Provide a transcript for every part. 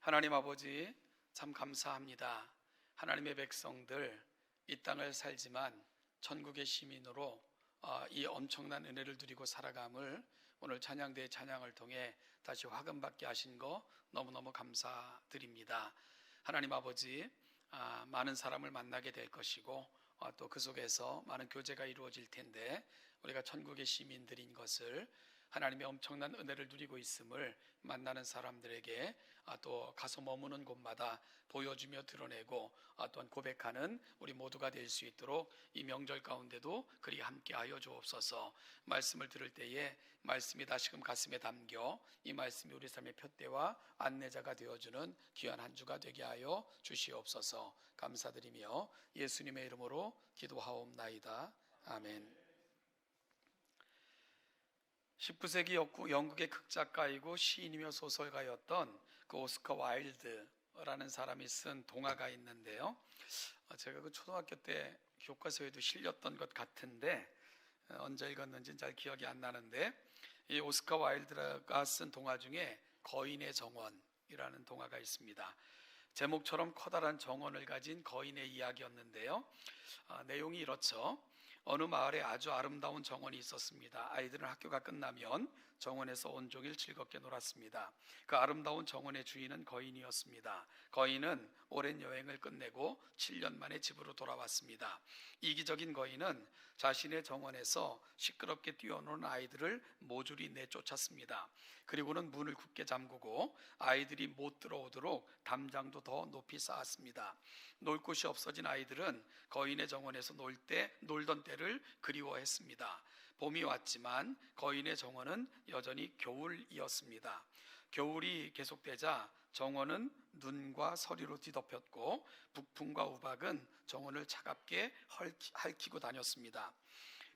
하나님 아버지, 참 감사합니다. 하나님의 백성들 이 땅을 살지만 천국의 시민으로 이 엄청난 은혜를 누리고 살아감을 오늘 찬양대의 찬양을 통해 다시 확인받게 하신 거 너무너무 감사드립니다. 하나님 아버지, 많은 사람을 만나게 될 것이고 또 그 속에서 많은 교제가 이루어질 텐데 우리가 천국의 시민들인 것을, 하나님의 엄청난 은혜를 누리고 있음을 만나는 사람들에게 또 가서 머무는 곳마다 보여주며 드러내고 또한 고백하는 우리 모두가 될 수 있도록 이 명절 가운데도 그리 함께하여 주옵소서. 말씀을 들을 때에 말씀이 다시금 가슴에 담겨 이 말씀이 우리 삶의 푯대와 안내자가 되어주는 귀한 한 주가 되게 하여 주시옵소서. 감사드리며 예수님의 이름으로 기도하옵나이다. 아멘. 19세기 영국의 극작가이고 시인이며 소설가였던 그 오스카 와일드라는 사람이 쓴 동화가 있는데요, 제가 그 초등학교 때 교과서에도 실렸던 것 같은데 언제 읽었는지는 잘 기억이 안 나는데, 이 오스카 와일드가 쓴 동화 중에 거인의 정원이라는 동화가 있습니다. 제목처럼 커다란 정원을 가진 거인의 이야기였는데요, 내용이 이렇죠. 어느 마을에 아주 아름다운 정원이 있었습니다. 아이들은 학교가 끝나면 정원에서 온종일 즐겁게 놀았습니다. 그 아름다운 정원의 주인은 거인이었습니다. 거인은 오랜 여행을 끝내고 7년 만에 집으로 돌아왔습니다. 이기적인 거인은 자신의 정원에서 시끄럽게 뛰어노는 아이들을 모조리 내쫓았습니다. 그리고는 문을 굳게 잠그고 아이들이 못 들어오도록 담장도 더 높이 쌓았습니다. 놀 곳이 없어진 아이들은 거인의 정원에서 놀던 때를 그리워했습니다. 봄이 왔지만 거인의 정원은 여전히 겨울이었습니다. 겨울이 계속되자 정원은 눈과 서리로 뒤덮였고 북풍과 우박은 정원을 차갑게 핥히고 다녔습니다.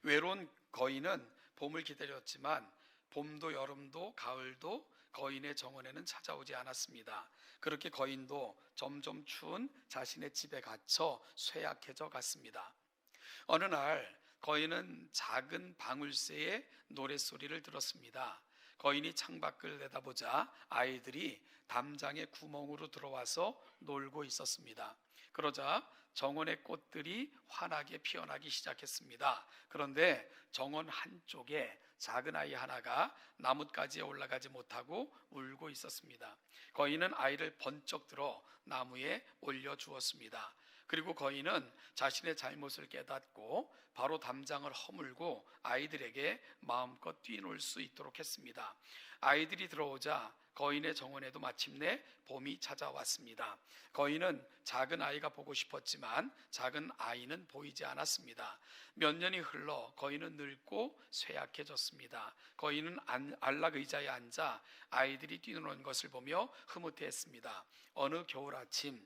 외로운 거인은 봄을 기다렸지만 봄도 여름도 가을도 거인의 정원에는 찾아오지 않았습니다. 그렇게 거인도 점점 추운 자신의 집에 갇혀 쇠약해져 갔습니다. 어느 날 거인은 작은 방울새의 노랫소리를 들었습니다. 거인이 창밖을 내다보자 아이들이 담장의 구멍으로 들어와서 놀고 있었습니다. 그러자 정원의 꽃들이 환하게 피어나기 시작했습니다. 그런데 정원 한쪽에 작은 아이 하나가 나뭇가지에 올라가지 못하고 울고 있었습니다. 거인은 아이를 번쩍 들어 나무에 올려주었습니다. 그리고 거인은 자신의 잘못을 깨닫고 바로 담장을 허물고 아이들에게 마음껏 뛰놀 수 있도록 했습니다. 아이들이 들어오자 거인의 정원에도 마침내 봄이 찾아왔습니다. 거인은 작은 아이가 보고 싶었지만 작은 아이는 보이지 않았습니다. 몇 년이 흘러 거인은 늙고 쇠약해졌습니다. 거인은 안락 의자에 앉아 아이들이 뛰노는 것을 보며 흐뭇해했습니다. 어느 겨울 아침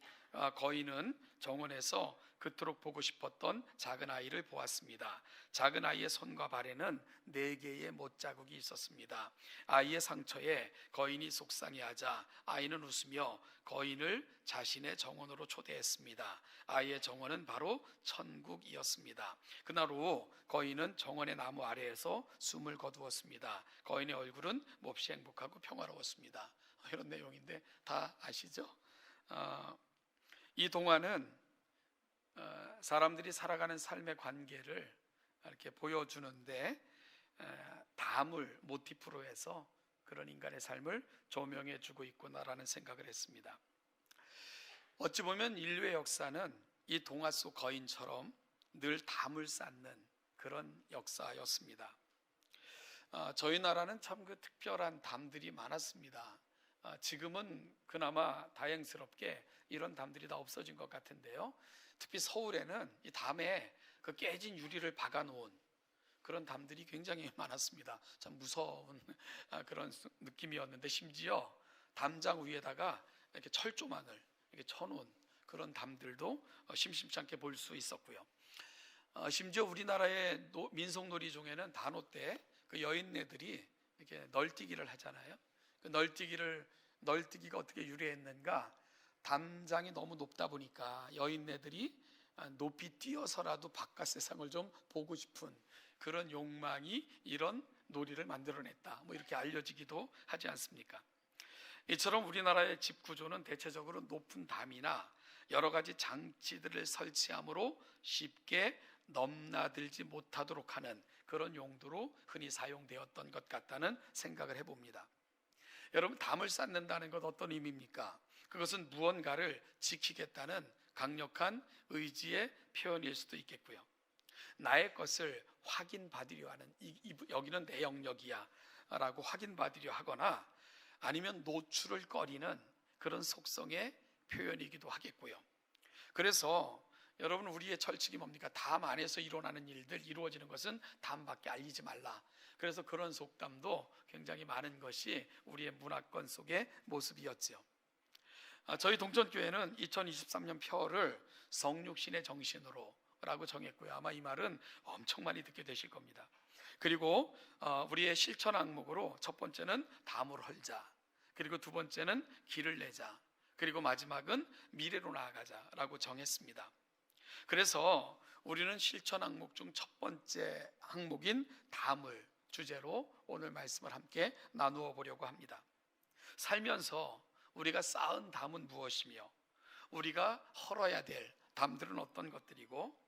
거인은 정원에서 그토록 보고 싶었던 작은 아이를 보았습니다. 작은 아이의 손과 발에는 4개의 못자국이 있었습니다. 아이의 상처에 거인이 속상해하자 아이는 웃으며 거인을 자신의 정원으로 초대했습니다. 아이의 정원은 바로 천국이었습니다. 그날 오후 거인은 정원의 나무 아래에서 숨을 거두었습니다. 거인의 얼굴은 몹시 행복하고 평화로웠습니다. 이런 내용인데 다 아시죠? 이 동화는 사람들이 살아가는 삶의 관계를 이렇게 보여주는데 담을 모티프로 해서 그런 인간의 삶을 조명해 주고 있구나라는 생각을 했습니다. 어찌 보면 인류의 역사는 이 동화 속 거인처럼 늘 담을 쌓는 그런 역사였습니다. 저희 나라는 참 그 특별한 담들이 많았습니다. 지금은 그나마 다행스럽게 이런 담들이 다 없어진 것 같은데요, 특히 서울에는 이 담에 그 깨진 유리를 박아놓은 그런 담들이 굉장히 많았습니다. 참 무서운 그런 느낌이었는데, 심지어 담장 위에다가 이렇게 철조망을 이렇게 쳐놓은 그런 담들도 심심치 않게 볼 수 있었고요. 심지어 우리나라의 민속놀이 중에는 단오 때 그 여인네들이 이렇게 널뛰기를 하잖아요. 그 널뛰기가 어떻게 유래했는가? 담장이 너무 높다 보니까 여인네들이 높이 뛰어서라도 바깥 세상을 좀 보고 싶은 그런 욕망이 이런 놀이를 만들어냈다, 이렇게 알려지기도 하지 않습니까? 이처럼 우리나라의 집 구조는 대체적으로 높은 담이나 여러 가지 장치들을 설치함으로 쉽게 넘나들지 못하도록 하는 그런 용도로 흔히 사용되었던 것 같다는 생각을 해봅니다. 여러분, 담을 쌓는다는 것 어떤 의미입니까? 그것은 무언가를 지키겠다는 강력한 의지의 표현일 수도 있겠고요. 나의 것을 확인받으려 하는, 여기는 내 영역이야 라고 확인받으려 하거나 아니면 노출을 꺼리는 그런 속성의 표현이기도 하겠고요. 그래서 여러분, 우리의 철칙이 뭡니까? 담 안에서 일어나는 일들, 이루어지는 것은 담 밖에 알리지 말라. 그래서 그런 속담도 굉장히 많은 것이 우리의 문화권 속의 모습이었죠. 저희 동천교회는 2023년 표를 성육신의 정신으로 라고 정했고요. 아마 이 말은 엄청 많이 듣게 되실 겁니다. 그리고 우리의 실천 항목으로 첫 번째는 담을 헐자, 그리고 두 번째는 길을 내자, 그리고 마지막은 미래로 나아가자라고 정했습니다. 그래서 우리는 실천 항목 중 첫 번째 항목인 담을 주제로 오늘 말씀을 함께 나누어 보려고 합니다. 살면서 우리가 쌓은 담은 무엇이며 우리가 헐어야 될 담들은 어떤 것들이고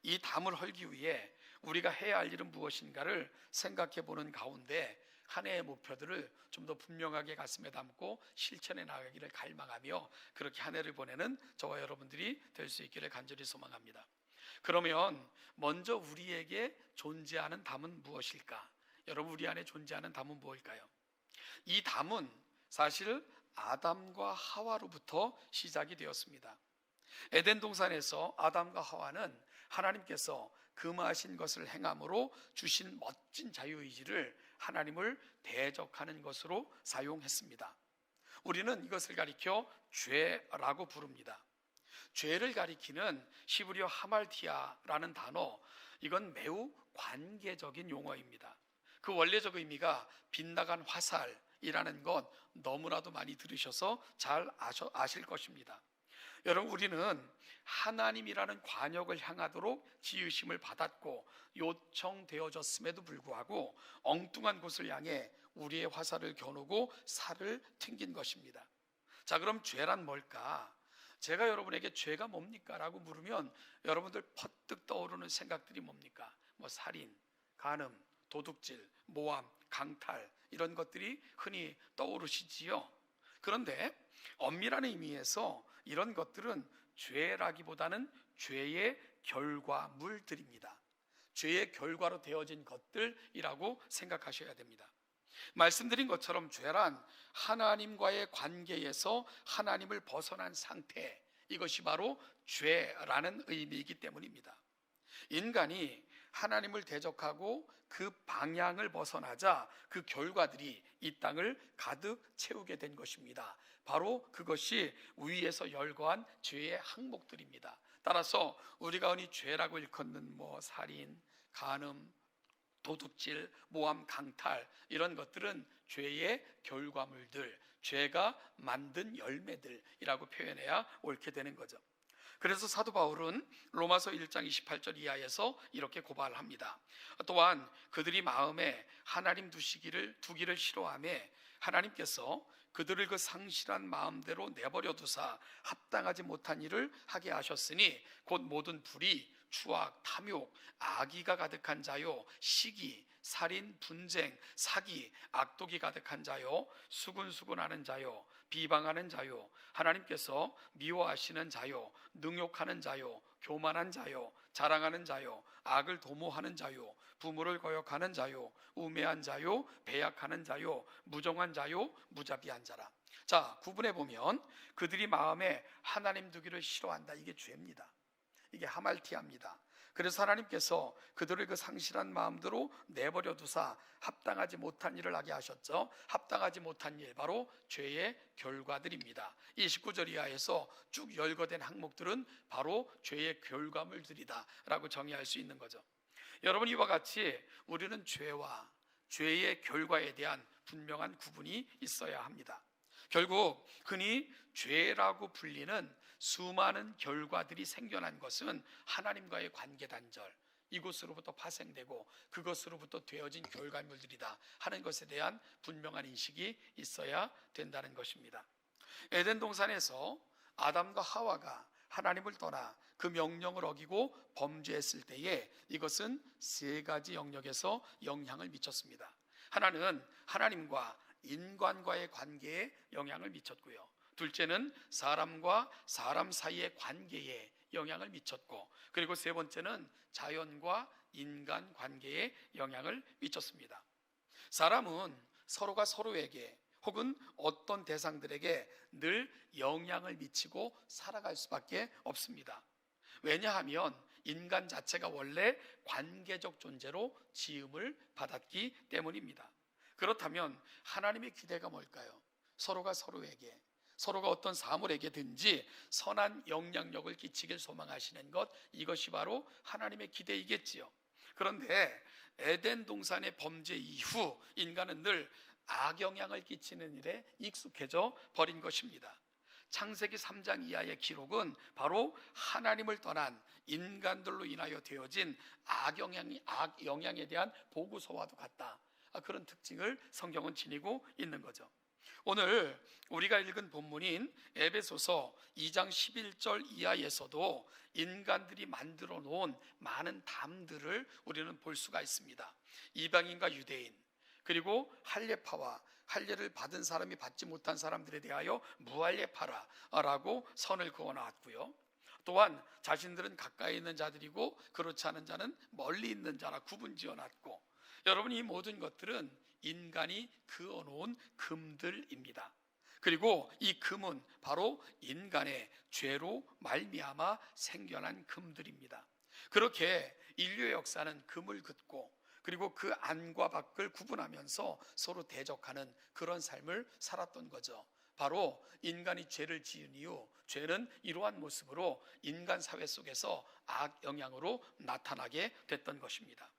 이 담을 헐기 위해 우리가 해야 할 일은 무엇인가를 생각해 보는 가운데 한 해의 목표들을 좀 더 분명하게 가슴에 담고 실천해 나가기를 갈망하며 그렇게 한 해를 보내는 저와 여러분들이 될 수 있기를 간절히 소망합니다. 그러면 먼저 우리에게 존재하는 담은 무엇일까? 여러분, 우리 안에 존재하는 담은 무엇일까요? 이 담은 사실 아담과 하와로부터 시작이 되었습니다. 에덴 동산에서 아담과 하와는 하나님께서 금하신 것을 행함으로 주신 멋진 자유의지를 하나님을 대적하는 것으로 사용했습니다. 우리는 이것을 가리켜 죄라고 부릅니다. 죄를 가리키는 히브리어 하말티아라는 단어, 이건 매우 관계적인 용어입니다. 그 원래적 의미가 빗나간 화살이라는 것 너무나도 많이 들으셔서 잘 아실 것입니다. 여러분, 우리는 하나님이라는 관역을 향하도록 지으심을 받았고 요청되어졌음에도 불구하고 엉뚱한 곳을 향해 우리의 화살을 겨누고 살을 튕긴 것입니다. 자, 그럼 죄란 뭘까? 제가 여러분에게 죄가 뭡니까? 라고 물으면 여러분들 퍼뜩 떠오르는 생각들이 뭡니까? 살인, 간음, 도둑질, 모함, 강탈, 이런 것들이 흔히 떠오르시지요. 그런데 엄밀한 의미에서 이런 것들은 죄라기보다는 죄의 결과물들입니다. 죄의 결과로 되어진 것들이라고 생각하셔야 됩니다. 말씀드린 것처럼 죄란 하나님과의 관계에서 하나님을 벗어난 상태, 이것이 바로 죄라는 의미이기 때문입니다. 인간이 하나님을 대적하고 그 방향을 벗어나자 그 결과들이 이 땅을 가득 채우게 된 것입니다. 바로 그것이 위에서 열거한 죄의 항목들입니다. 따라서 우리가 흔히 죄라고 일컫는 살인, 간음, 도둑질, 모함, 강탈, 이런 것들은 죄의 결과물들, 죄가 만든 열매들이라고 표현해야 옳게 되는 거죠. 그래서 사도 바울은 로마서 1장 28절 이하에서 이렇게 고발합니다. 또한 그들이 마음에 하나님 두기를 싫어하며 하나님께서 그들을 그 상실한 마음대로 내버려 두사 합당하지 못한 일을 하게 하셨으니 곧 모든 불의, 추악, 탐욕, 악의가 가득한 자요, 시기, 살인, 분쟁, 사기, 악독이 가득한 자요, 수군수군하는 자요, 비방하는 자요, 하나님께서 미워하시는 자요, 능욕하는 자요, 교만한 자요, 자랑하는 자요, 악을 도모하는 자요, 부모를 거역하는 자요, 우매한 자요, 배약하는 자요, 무정한 자요, 무자비한 자라. 자, 구분해 보면 그들이 마음에 하나님 두기를 싫어한다, 이게 죄입니다. 이게 하말티아입니다. 그래서 하나님께서 그들을 그 상실한 마음대로 내버려 두사 합당하지 못한 일을 하게 하셨죠. 합당하지 못한 일, 바로 죄의 결과들입니다. 29절 이하에서 쭉 열거된 항목들은 바로 죄의 결과물들이다 라고 정의할 수 있는 거죠. 여러분, 이와 같이 우리는 죄와 죄의 결과에 대한 분명한 구분이 있어야 합니다. 결국 흔히 죄라고 불리는 수많은 결과들이 생겨난 것은 하나님과의 관계 단절, 이곳으로부터 파생되고 그것으로부터 되어진 결과물들이다 하는 것에 대한 분명한 인식이 있어야 된다는 것입니다. 에덴 동산에서 아담과 하와가 하나님을 떠나 그 명령을 어기고 범죄했을 때에 이것은 세 가지 영역에서 영향을 미쳤습니다. 하나는 하나님과 인간과의 관계에 영향을 미쳤고요. 둘째는 사람과 사람 사이의 관계에 영향을 미쳤고, 그리고 세 번째는 자연과 인간 관계에 영향을 미쳤습니다. 사람은 서로가 서로에게 혹은 어떤 대상들에게 늘 영향을 미치고 살아갈 수밖에 없습니다. 왜냐하면 인간 자체가 원래 관계적 존재로 지음을 받았기 때문입니다. 그렇다면 하나님의 기대가 뭘까요? 서로가 서로에게, 서로가 어떤 사물에게든지 선한 영향력을 끼치길 소망하시는 것, 이것이 바로 하나님의 기대이겠지요. 그런데 에덴 동산의 범죄 이후 인간은 늘 악영향을 끼치는 일에 익숙해져 버린 것입니다. 창세기 3장 이하의 기록은 바로 하나님을 떠난 인간들로 인하여 되어진 악영향에 대한 보고서와도 같다, 그런 특징을 성경은 지니고 있는 거죠. 오늘 우리가 읽은 본문인 에베소서 2장 11절 이하에서도 인간들이 만들어 놓은 많은 담들을 우리는 볼 수가 있습니다. 이방인과 유대인, 그리고 할례파와 할례를 받은 사람이 받지 못한 사람들에 대하여 무할례파라라고 선을 그어 놨고요. 또한 자신들은 가까이 있는 자들이고 그렇지 않은 자는 멀리 있는 자라 구분 지어 놨고, 여러분, 이 모든 것들은 인간이 그어 놓은 금들입니다. 그리고 이 금은 바로 인간의 죄로 말미암아 생겨난 금들입니다. 그렇게 인류의 역사는 금을 긋고, 그리고 그 안과 밖을 구분하면서 서로 대적하는 그런 삶을 살았던 거죠. 바로 인간이 죄를 지은 이후 죄는 이러한 모습으로 인간 사회 속에서 악 영향으로 나타나게 됐던 것입니다.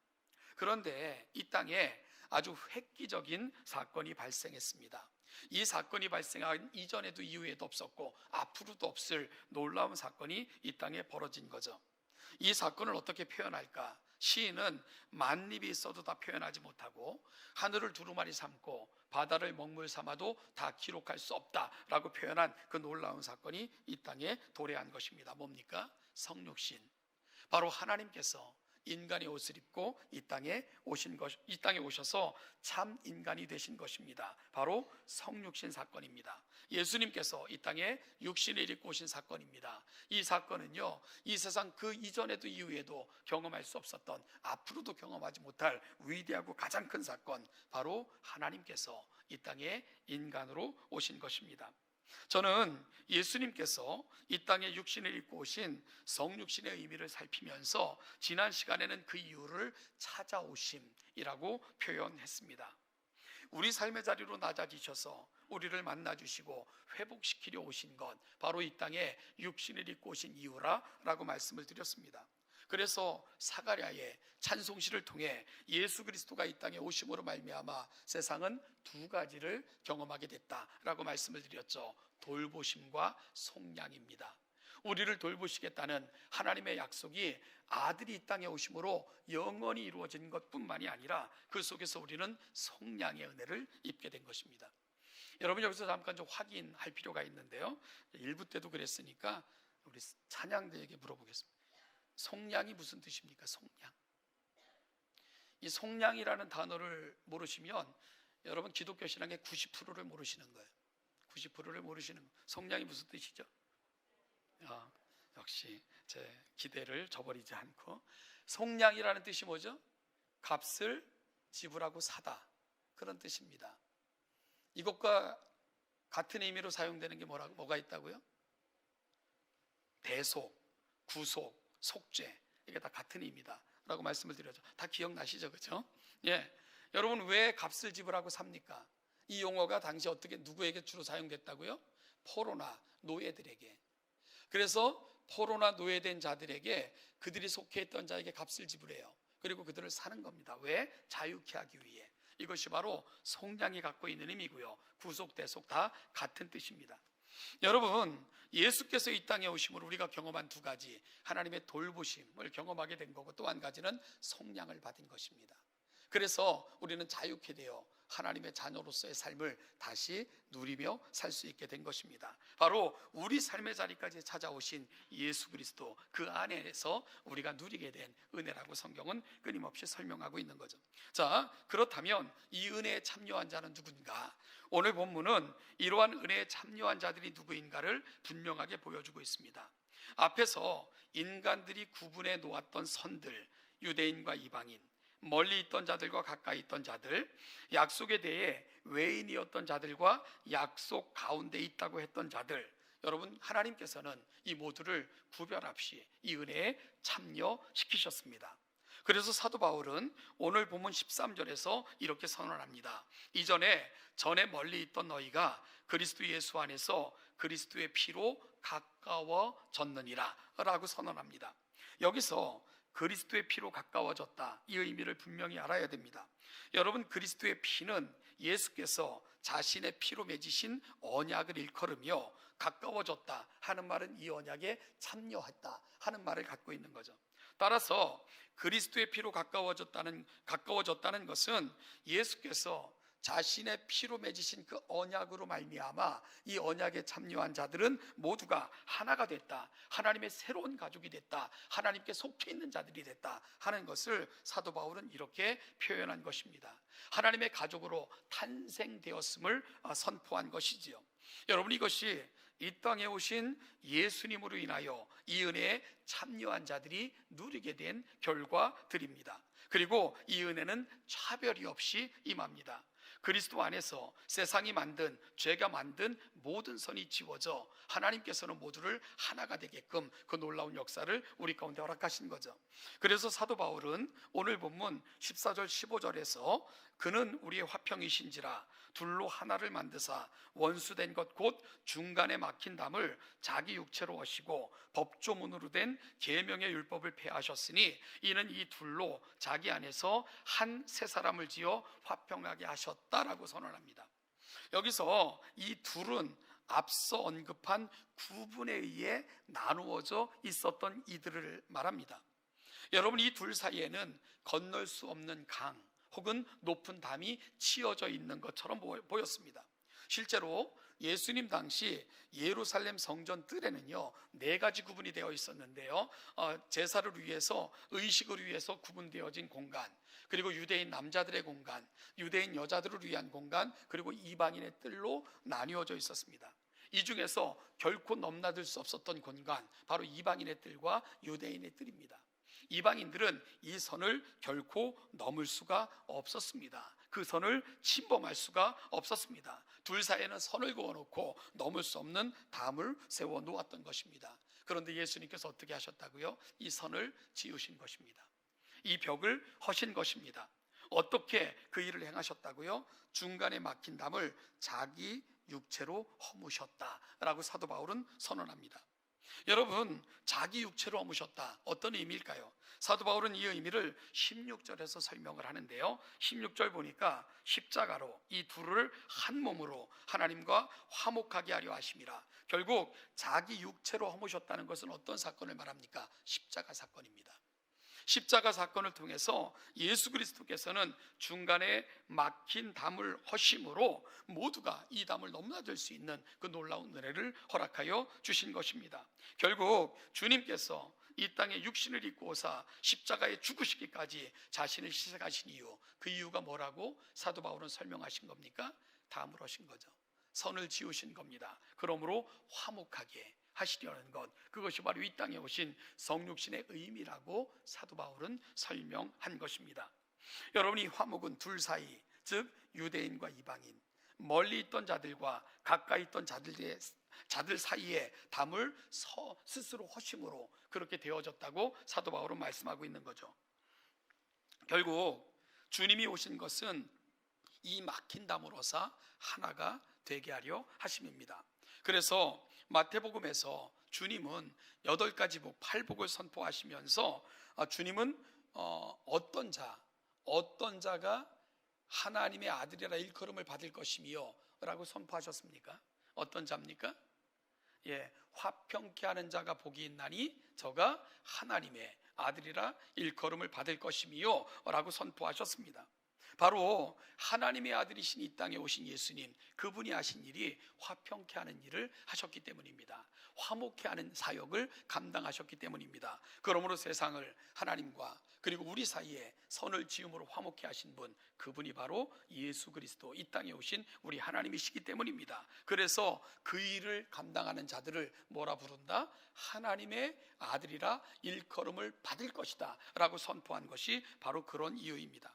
그런데 이 땅에 아주 획기적인 사건이 발생했습니다. 이 사건이 발생한 이전에도 이후에도 없었고 앞으로도 없을 놀라운 사건이 이 땅에 벌어진 거죠. 이 사건을 어떻게 표현할까? 시인은 만립이 있어도 다 표현하지 못하고 하늘을 두루마리 삼고 바다를 먹물 삼아도 다 기록할 수 없다라고 표현한 그 놀라운 사건이 이 땅에 도래한 것입니다. 뭡니까? 성육신. 바로 하나님께서 인간의 옷을 입고 이 땅에 오셔서 참 인간이 되신 것입니다. 바로 성육신 사건입니다. 예수님께서 이 땅에 육신을 입고 오신 사건입니다. 이 사건은요, 이 세상 그 이전에도 이후에도 경험할 수 없었던, 앞으로도 경험하지 못할 위대하고 가장 큰 사건, 바로 하나님께서 이 땅에 인간으로 오신 것입니다. 저는 예수님께서 이 땅에 육신을 입고 오신 성육신의 의미를 살피면서 지난 시간에는 그 이유를 찾아오심이라고 표현했습니다. 우리 삶의 자리로 낮아지셔서 우리를 만나주시고 회복시키려 오신 것, 바로 이 땅에 육신을 입고 오신 이유라고 말씀을 드렸습니다. 그래서 사가랴의 찬송시를 통해 예수 그리스도가 이 땅에 오심으로 말미암아 세상은 두 가지를 경험하게 됐다라고 말씀을 드렸죠. 돌보심과 속량입니다. 우리를 돌보시겠다는 하나님의 약속이 아들이 이 땅에 오심으로 영원히 이루어진 것뿐만이 아니라 그 속에서 우리는 속량의 은혜를 입게 된 것입니다. 여러분, 여기서 잠깐 좀 확인할 필요가 있는데요, 1부 때도 그랬으니까 우리 찬양대에게 물어보겠습니다. 속량이 무슨 뜻입니까? 속량. 이 속량이라는 단어를 모르시면 여러분 기독교 신앙의 90%를 모르시는 거예요. 90%를 모르시는 거예요. 속량이 무슨 뜻이죠? 역시 제 기대를 저버리지 않고, 속량이라는 뜻이 뭐죠? 값을 지불하고 사다, 그런 뜻입니다. 이것과 같은 의미로 사용되는 게 뭐가 있다고요? 대속, 구속, 속죄, 이게 다 같은 의미다 라고 말씀을 드렸죠. 다 기억나시죠? 그렇죠? 예. 여러분, 왜 값을 지불하고 삽니까? 이 용어가 당시 어떻게 누구에게 주로 사용됐다고요? 포로나 노예들에게. 그래서 포로나 노예된 자들에게, 그들이 속해 있던 자에게 값을 지불해요. 그리고 그들을 사는 겁니다. 왜? 자유케 하기 위해. 이것이 바로 속량이 갖고 있는 의미고요. 구속, 대속 다 같은 뜻입니다. 여러분, 예수께서 이 땅에 오심으로 우리가 경험한 두 가지, 하나님의 돌보심을 경험하게 된 거고, 또 한 가지는 속량을 받은 것입니다. 그래서 우리는 자유케 되어 하나님의 자녀로서의 삶을 다시 누리며 살 수 있게 된 것입니다. 바로 우리 삶의 자리까지 찾아오신 예수 그리스도, 그 안에서 우리가 누리게 된 은혜라고 성경은 끊임없이 설명하고 있는 거죠. 자, 그렇다면 이 은혜에 참여한 자는 누군가? 오늘 본문은 이러한 은혜에 참여한 자들이 누구인가를 분명하게 보여주고 있습니다. 앞에서 인간들이 구분해 놓았던 선들, 유대인과 이방인, 멀리 있던 자들과 가까이 있던 자들, 약속에 대해 외인이었던 자들과 약속 가운데 있다고 했던 자들, 여러분, 하나님께서는 이 모두를 구별 없이 이 은혜에 참여시키셨습니다. 그래서 사도 바울은 오늘 본문 13절에서 이렇게 선언합니다. 이전에 전에 멀리 있던 너희가 그리스도 예수 안에서 그리스도의 피로 가까워졌느니라 라고 선언합니다. 여기서 그리스도의 피로 가까워졌다, 이 의미를 분명히 알아야 됩니다. 여러분, 그리스도의 피는 예수께서 자신의 피로 맺으신 언약을 일컬으며 가까워졌다 하는 말은 이 언약에 참여했다 하는 말을 갖고 있는 거죠. 따라서 그리스도의 피로 가까워졌다는 것은 예수께서 자신의 피로 맺으신 그 언약으로 말미암아 이 언약에 참여한 자들은 모두가 하나가 됐다, 하나님의 새로운 가족이 됐다, 하나님께 속해 있는 자들이 됐다 하는 것을 사도 바울은 이렇게 표현한 것입니다. 하나님의 가족으로 탄생되었음을 선포한 것이지요. 여러분, 이것이 이 땅에 오신 예수님으로 인하여 이 은혜에 참여한 자들이 누리게 된 결과들입니다. 그리고 이 은혜는 차별이 없이 임합니다. 그리스도 안에서 세상이 만든, 죄가 만든 모든 선이 지워져 하나님께서는 모두를 하나가 되게끔 그 놀라운 역사를 우리 가운데 허락하신 거죠. 그래서 사도 바울은 오늘 본문 14절 15절에서 그는 우리의 화평이신지라 둘로 하나를 만드사 원수된 것 곧 중간에 막힌 담을 자기 육체로 하시고 법조문으로 된 계명의 율법을 폐하셨으니 이는 이 둘로 자기 안에서 한 새 사람을 지어 화평하게 하셨다라고 선언합니다. 여기서 이 둘은 앞서 언급한 구분에 의해 나누어져 있었던 이들을 말합니다. 여러분, 이 둘 사이에는 건널 수 없는 강 혹은 높은 담이 치어져 있는 것처럼 보였습니다. 실제로 예수님 당시 예루살렘 성전 뜰에는요 4가지 구분이 되어 있었는데요, 제사를 위해서, 의식을 위해서 구분되어진 공간, 그리고 유대인 남자들의 공간, 유대인 여자들을 위한 공간, 그리고 이방인의 뜰로 나뉘어져 있었습니다. 이 중에서 결코 넘나들 수 없었던 공간, 바로 이방인의 뜰과 유대인의 뜰입니다. 이방인들은 이 선을 결코 넘을 수가 없었습니다. 그 선을 침범할 수가 없었습니다. 둘 사이에는 선을 그어놓고 넘을 수 없는 담을 세워 놓았던 것입니다. 그런데 예수님께서 어떻게 하셨다고요? 이 선을 지으신 것입니다. 이 벽을 허신 것입니다. 어떻게 그 일을 행하셨다고요? 중간에 막힌 담을 자기 육체로 허무셨다라고 사도 바울은 선언합니다. 여러분, 자기 육체로 허무셨다, 어떤 의미일까요? 사도 바울은 이 의미를 16절에서 설명을 하는데요, 16절 보니까 십자가로 이 둘을 한 몸으로 하나님과 화목하게 하려 하심이라. 결국 자기 육체로 허무셨다는 것은 어떤 사건을 말합니까? 십자가 사건입니다. 십자가 사건을 통해서 예수 그리스도께서는 중간에 막힌 담을 허심으로 모두가 이 담을 넘나들 수 있는 그 놀라운 은혜를 허락하여 주신 것입니다. 결국 주님께서 이 땅에 육신을 입고 오사 십자가에 죽으시기까지 자신을 희생하신 이유, 그 이유가 뭐라고 사도 바울은 설명하신 겁니까? 담을 허신 거죠. 선을 지으신 겁니다. 그러므로 화목하게 하시려는 것, 그것이 바로 이 땅에 오신 성육신의 의미라고 사도 바울은 설명한 것입니다. 여러분, 이 화목은 둘 사이, 즉 유대인과 이방인, 멀리 있던 자들과 가까이 있던 자들 사이에 담을 스스로 허심으로 그렇게 되어졌다고 사도 바울은 말씀하고 있는 거죠. 결국 주님이 오신 것은 이 막힌 담으로서 하나가 되게 하려 하심입니다. 그래서 마태복음에서 주님은 8가지 복, 8복을 선포하시면서 주님은 어떤 자가 하나님의 아들이라 일컬음을 받을 것이며 라고 선포하셨습니까? 어떤 자입니까? 화평케 하는 자가 복이 있나니 저가 하나님의 아들이라 일컬음을 받을 것이미요 라고 선포하셨습니다. 바로 하나님의 아들이신 이 땅에 오신 예수님, 그분이 하신 일이 화평케 하는 일을 하셨기 때문입니다. 화목케 하는 사역을 감당하셨기 때문입니다. 그러므로 세상을 하나님과 그리고 우리 사이에 선을 지음으로 화목케 하신 분, 그분이 바로 예수 그리스도, 이 땅에 오신 우리 하나님이시기 때문입니다. 그래서 그 일을 감당하는 자들을 뭐라 부른다? 하나님의 아들이라 일컬음을 받을 것이다 라고 선포한 것이 바로 그런 이유입니다.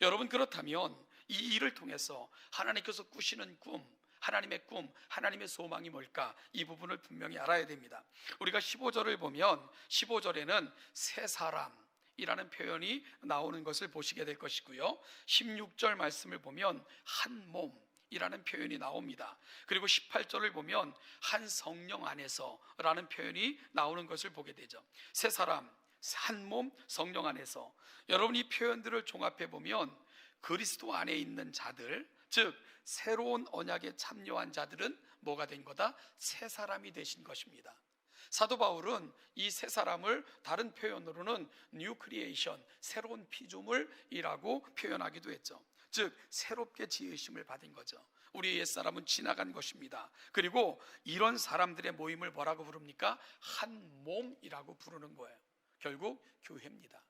여러분, 그렇다면 이 일을 통해서 하나님께서 꾸시는 꿈, 하나님의 꿈, 하나님의 소망이 뭘까? 이 부분을 분명히 알아야 됩니다. 우리가 15절을 보면 15절에는 새 사람이라는 표현이 나오는 것을 보시게 될 것이고요, 16절 말씀을 보면 한 몸이라는 표현이 나옵니다. 그리고 18절을 보면 한 성령 안에서 라는 표현이 나오는 것을 보게 되죠. 새 사람, 한 몸, 성령 안에서. 여러분, 이 표현들을 종합해 보면 그리스도 안에 있는 자들, 즉 새로운 언약에 참여한 자들은 뭐가 된 거다? 새 사람이 되신 것입니다. 사도 바울은 이 새 사람을 다른 표현으로는 뉴 크리에이션, 새로운 피조물이라고 표현하기도 했죠. 즉 새롭게 지으심을 받은 거죠. 우리의 옛사람은 지나간 것입니다. 그리고 이런 사람들의 모임을 뭐라고 부릅니까? 한 몸이라고 부르는 거예요. 결국 교회입니다.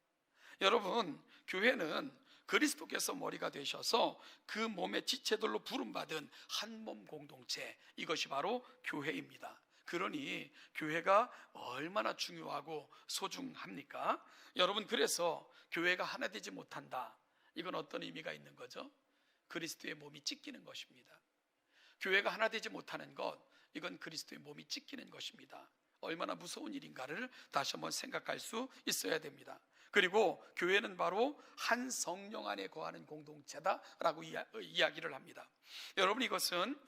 여러분, 교회는 그리스도께서 머리가 되셔서 그 몸의 지체들로 부름받은 한 몸 공동체, 이것이 바로 교회입니다. 그러니 교회가 얼마나 중요하고 소중합니까? 여러분, 그래서 교회가 하나 되지 못한다, 이건 어떤 의미가 있는 거죠? 그리스도의 몸이 찢기는 것입니다. 교회가 하나 되지 못하는 것, 이건 그리스도의 몸이 찢기는 것입니다. 얼마나 무서운 일인가를 다시 한번 생각할 수 있어야 됩니다. 그리고 교회는 바로 한 성령 안에 거하는 공동체다라고 이야기를 합니다. 여러분, 이것은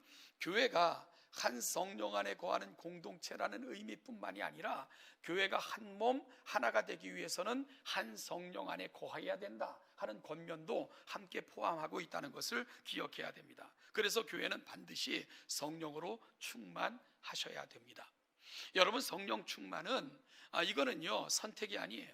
교회가 한 성령 안에 거하는 공동체라는 의미뿐만이 아니라 교회가 한 몸 하나가 되기 위해서는 한 성령 안에 거해야 된다 하는 권면도 함께 포함하고 있다는 것을 기억해야 됩니다. 그래서 교회는 반드시 성령으로 충만하셔야 됩니다. 여러분, 성령 충만은 이거는요 선택이 아니에요.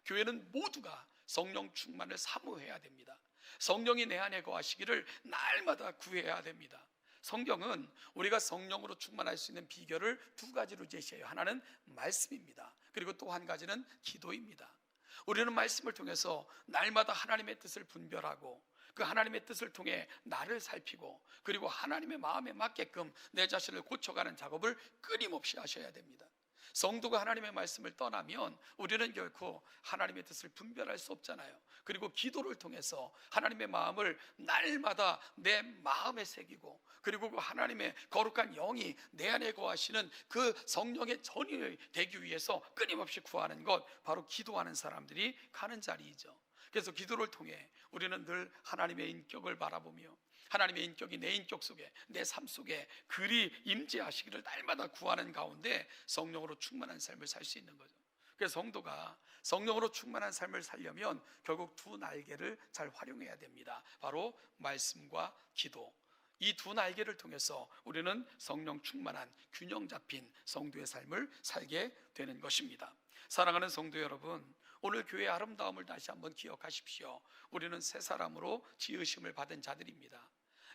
교회는 모두가 성령 충만을 사모해야 됩니다. 성령이 내 안에 거하시기를 날마다 구해야 됩니다. 성경은 우리가 성령으로 충만할 수 있는 비결을 두 가지로 제시해요. 하나는 말씀입니다. 그리고 또 한 가지는 기도입니다. 우리는 말씀을 통해서 날마다 하나님의 뜻을 분별하고 그 하나님의 뜻을 통해 나를 살피고 그리고 하나님의 마음에 맞게끔 내 자신을 고쳐가는 작업을 끊임없이 하셔야 됩니다. 성도가 하나님의 말씀을 떠나면 우리는 결코 하나님의 뜻을 분별할 수 없잖아요. 그리고 기도를 통해서 하나님의 마음을 날마다 내 마음에 새기고 그리고 그 하나님의 거룩한 영이 내 안에 거하시는 그 성령의 전이 되기 위해서 끊임없이 구하는 것, 바로 기도하는 사람들이 가는 자리이죠. 그래서 기도를 통해 우리는 늘 하나님의 인격을 바라보며 하나님의 인격이 내 인격 속에, 내 삶 속에 그리 임재하시기를 날마다 구하는 가운데 성령으로 충만한 삶을 살 수 있는 거죠. 그래서 성도가 성령으로 충만한 삶을 살려면 결국 두 날개를 잘 활용해야 됩니다. 바로 말씀과 기도. 이 두 날개를 통해서 우리는 성령 충만한 균형 잡힌 성도의 삶을 살게 되는 것입니다. 사랑하는 성도 여러분, 오늘 교회의 아름다움을 다시 한번 기억하십시오. 우리는 새 사람으로 지으심을 받은 자들입니다.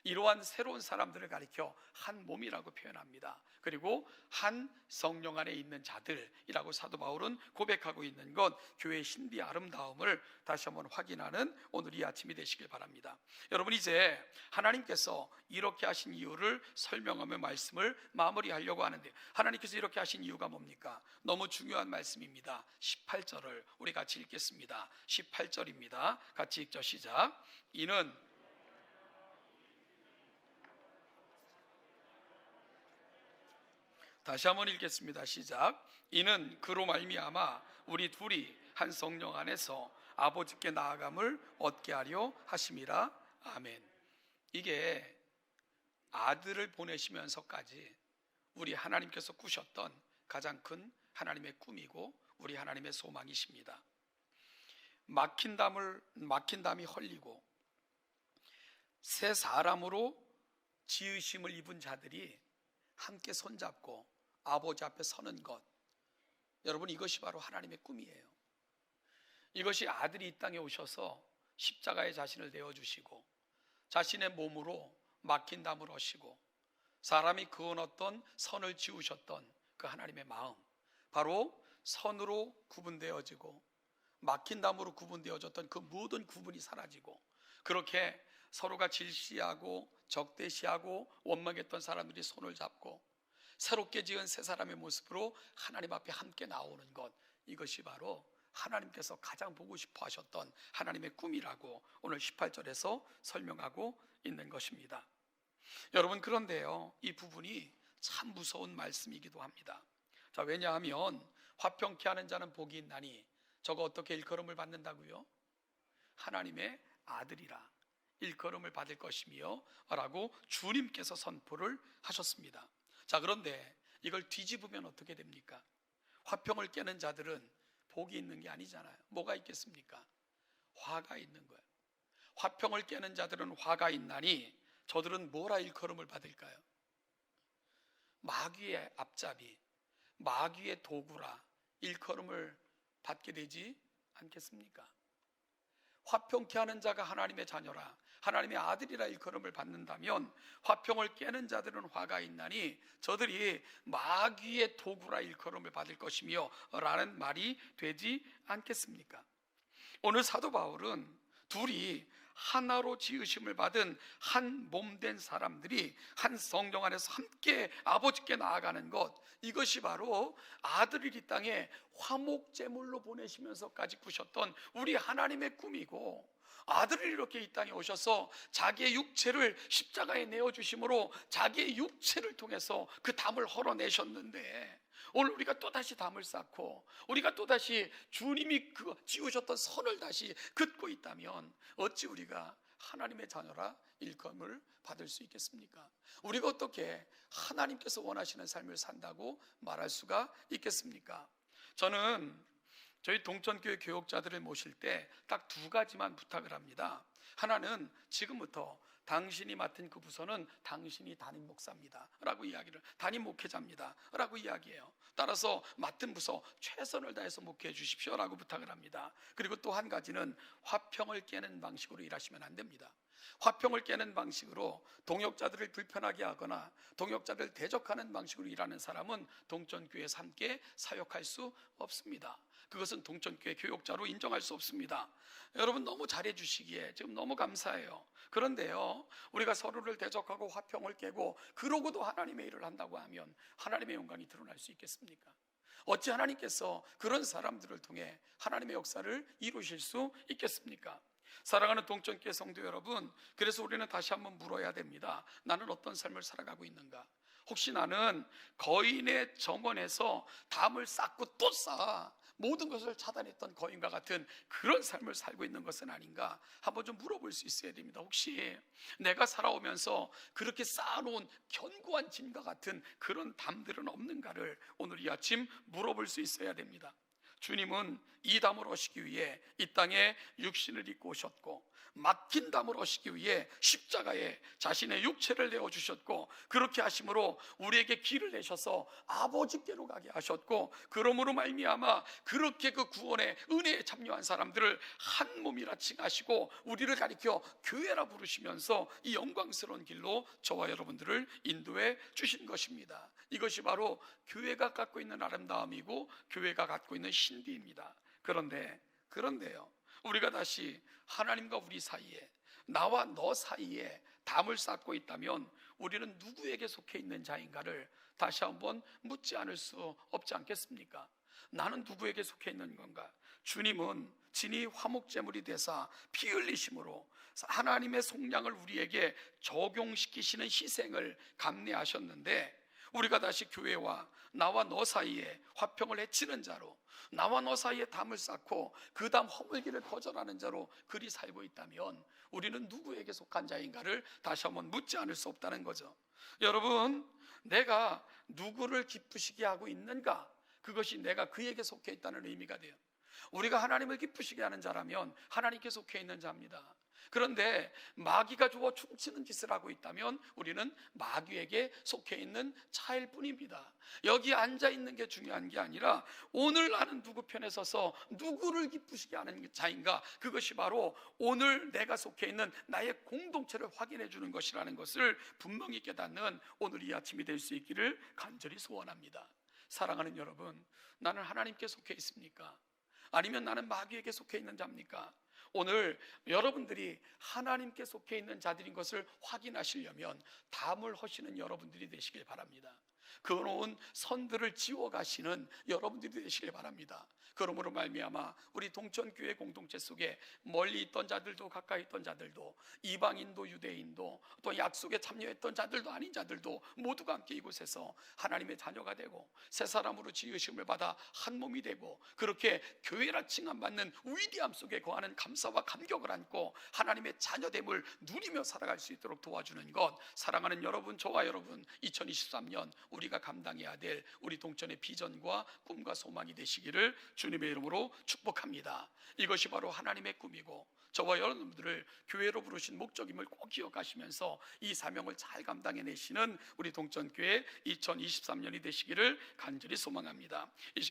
이러한 새로운 사람들을 가리켜 한 몸이라고 표현합니다. 그리고 한 성령 안에 있는 자들이라고 사도 바울은 고백하고 있는 것, 교회의 신비의 아름다움을 다시 한번 확인하는 오늘 이 아침이 되시길 바랍니다. 여러분, 이제 하나님께서 이렇게 하신 이유를 설명하며 말씀을 마무리하려고 하는데, 하나님께서 이렇게 하신 이유가 뭡니까? 너무 중요한 말씀입니다. 18절을 우리 같이 읽겠습니다. 18절입니다. 같이 읽죠. 시작. 이는 다시 한번 읽겠습니다. 시작. 이는 그로 말미암아 우리 둘이 한 성령 안에서 아버지께 나아감을 얻게 하려 하심이라. 아멘. 이게 아들을 보내시면서까지 우리 하나님께서 꾸셨던 가장 큰 하나님의 꿈이고 우리 하나님의 소망이십니다. 막힌 담이 헐리고 새 사람으로 지으심을 입은 자들이 함께 손잡고 아버지 앞에 서는 것, 여러분 이것이 바로 하나님의 꿈이에요. 이것이 아들이 이 땅에 오셔서 십자가에 자신을 내어주시고 자신의 몸으로 막힌 담을 어시고 사람이 그어놨던 선을 지우셨던 그 하나님의 마음, 바로 선으로 구분되어지고 막힌 담으로 구분되어졌던 그 모든 구분이 사라지고, 그렇게 서로가 질시하고 적대시하고 원망했던 사람들이 손을 잡고 새롭게 지은 새 사람의 모습으로 하나님 앞에 함께 나오는 것, 이것이 바로 하나님께서 가장 보고 싶어 하셨던 하나님의 꿈이라고 오늘 18절에서 설명하고 있는 것입니다. 여러분, 그런데요, 이 부분이 참 무서운 말씀이기도 합니다. 자, 왜냐하면 화평케 하는 자는 복이 있나니 저거 어떻게 일컬음을 받는다고요? 하나님의 아들이라 일컬음을 받을 것이며 라고 주님께서 선포를 하셨습니다. 자, 그런데 이걸 뒤집으면 어떻게 됩니까? 화평을 깨는 자들은 복이 있는 게 아니잖아요. 뭐가 있겠습니까? 화가 있는 거예요. 화평을 깨는 자들은 화가 있나니 저들은 뭐라 일컬음을 받을까요? 마귀의 앞잡이, 마귀의 도구라 일컬음을 받게 되지 않겠습니까? 화평케 하는 자가 하나님의 자녀라, 하나님의 아들이라 일컬음을 받는다면 화평을 깨는 자들은 화가 있나니 저들이 마귀의 도구라 일컬음을 받을 것이며 라는 말이 되지 않겠습니까? 오늘 사도 바울은 둘이 하나로 지으심을 받은 한 몸된 사람들이 한 성령 안에서 함께 아버지께 나아가는 것, 이것이 바로 아들을 이 땅에 화목제물로 보내시면서까지 꾸셨던 우리 하나님의 꿈이고, 아들을 이렇게 이 땅에 오셔서 자기의 육체를 십자가에 내어주심으로 자기의 육체를 통해서 그 담을 헐어내셨는데, 오늘 우리가 또다시 담을 쌓고 우리가 또다시 주님이 그 지으셨던 선을 다시 긋고 있다면 어찌 우리가 하나님의 자녀라 일컬음을 받을 수 있겠습니까? 우리가 어떻게 하나님께서 원하시는 삶을 산다고 말할 수가 있겠습니까? 저는 저희 동천교회 교역자들을 모실 때 딱 두 가지만 부탁을 합니다. 하나는 지금부터 당신이 맡은 그 부서는 당신이 담임 목사입니다 라고 이야기를, 담임 목회자입니다 라고 이야기해요. 따라서 맡은 부서 최선을 다해서 목회해 주십시오 라고 부탁을 합니다. 그리고 또 한 가지는 화평을 깨는 방식으로 일하시면 안 됩니다. 화평을 깨는 방식으로 동역자들을 불편하게 하거나 동역자들을 대적하는 방식으로 일하는 사람은 동천교회에서 함께 사역할 수 없습니다. 그것은 동천교회 교역자로 인정할 수 없습니다. 여러분 너무 잘해 주시기에 지금 너무 감사해요. 그런데요, 우리가 서로를 대적하고 화평을 깨고 그러고도 하나님의 일을 한다고 하면 하나님의 영광이 드러날 수 있겠습니까? 어찌 하나님께서 그런 사람들을 통해 하나님의 역사를 이루실 수 있겠습니까? 사랑하는 동천교회 성도 여러분, 그래서 우리는 다시 한번 물어야 됩니다. 나는 어떤 삶을 살아가고 있는가? 혹시 나는 거인의 정원에서 담을 쌓고 또 쌓아 모든 것을 차단했던 거인과 같은 그런 삶을 살고 있는 것은 아닌가? 한번 좀 물어볼 수 있어야 됩니다. 혹시 내가 살아오면서 그렇게 쌓아놓은 견고한 짐과 같은 그런 담들은 없는가를 오늘 이 아침 물어볼 수 있어야 됩니다. 주님은 이 담을 어시기 위해 이 땅에 육신을 입고 오셨고, 막힌 담을 어시기 위해 십자가에 자신의 육체를 내어주셨고, 그렇게 하심으로 우리에게 길을 내셔서 아버지께로 가게 하셨고, 그러므로 말미암아 그렇게 그 구원의 은혜에 참여한 사람들을 한 몸이라 칭하시고 우리를 가리켜 교회라 부르시면서 이 영광스러운 길로 저와 여러분들을 인도해 주신 것입니다. 이것이 바로 교회가 갖고 있는 아름다움이고 교회가 갖고 있는 신비입니다. 그런데요, 우리가 다시 하나님과 우리 사이에, 나와 너 사이에 담을 쌓고 있다면 우리는 누구에게 속해 있는 자인가를 다시 한번 묻지 않을 수 없지 않겠습니까? 나는 누구에게 속해 있는 건가? 주님은 진히 화목제물이 되사 피 흘리심으로 하나님의 속량을 우리에게 적용시키시는 희생을 감내하셨는데, 우리가 다시 교회와 나와 너 사이에 화평을 해치는 자로, 나와 너 사이에 담을 쌓고 그 담 허물기를 거절하는 자로 그리 살고 있다면 우리는 누구에게 속한 자인가를 다시 한번 묻지 않을 수 없다는 거죠. 여러분, 내가 누구를 기쁘시게 하고 있는가? 그것이 내가 그에게 속해 있다는 의미가 돼요. 우리가 하나님을 기쁘시게 하는 자라면 하나님께 속해 있는 자입니다. 그런데 마귀가 좋아 춤추는 짓을 하고 있다면 우리는 마귀에게 속해 있는 차일 뿐입니다. 여기 앉아 있는 게 중요한 게 아니라 오늘 나는 누구 편에 서서 누구를 기쁘시게 하는 자인가, 그것이 바로 오늘 내가 속해 있는 나의 공동체를 확인해 주는 것이라는 것을 분명히 깨닫는 오늘 이 아침이 될 수 있기를 간절히 소원합니다. 사랑하는 여러분, 나는 하나님께 속해 있습니까? 아니면 나는 마귀에게 속해 있는 자입니까? 오늘 여러분들이 하나님께 속해 있는 자들인 것을 확인하시려면 담을 허시는 여러분들이 되시길 바랍니다. 그놓은 선들을 지워가시는 여러분들이 되시길 바랍니다. 그러므로 말미암아 우리 동천교회 공동체 속에 멀리 있던 자들도 가까이 있던 자들도 이방인도 유대인도 또 약속에 참여했던 자들도 아닌 자들도 모두가 함께 이곳에서 하나님의 자녀가 되고 새 사람으로 지으심을 받아 한 몸이 되고 그렇게 교회라 칭함받는 위대함 속에 거하는 감사와 감격을 안고 하나님의 자녀됨을 누리며 살아갈 수 있도록 도와주는 것, 사랑하는 여러분, 저와 여러분 2023년 우리가 감당해야 될 우리 동천의 비전과 꿈과 소망이 되시기를 주님의 이름으로 축복합니다. 이것이 바로 하나님의 꿈이고 저와 여러분들을 교회로 부르신 목적임을 꼭 기억하시면서 이 사명을 잘 감당해내시는 우리 동천교회 2023년이 되시기를 간절히 소망합니다.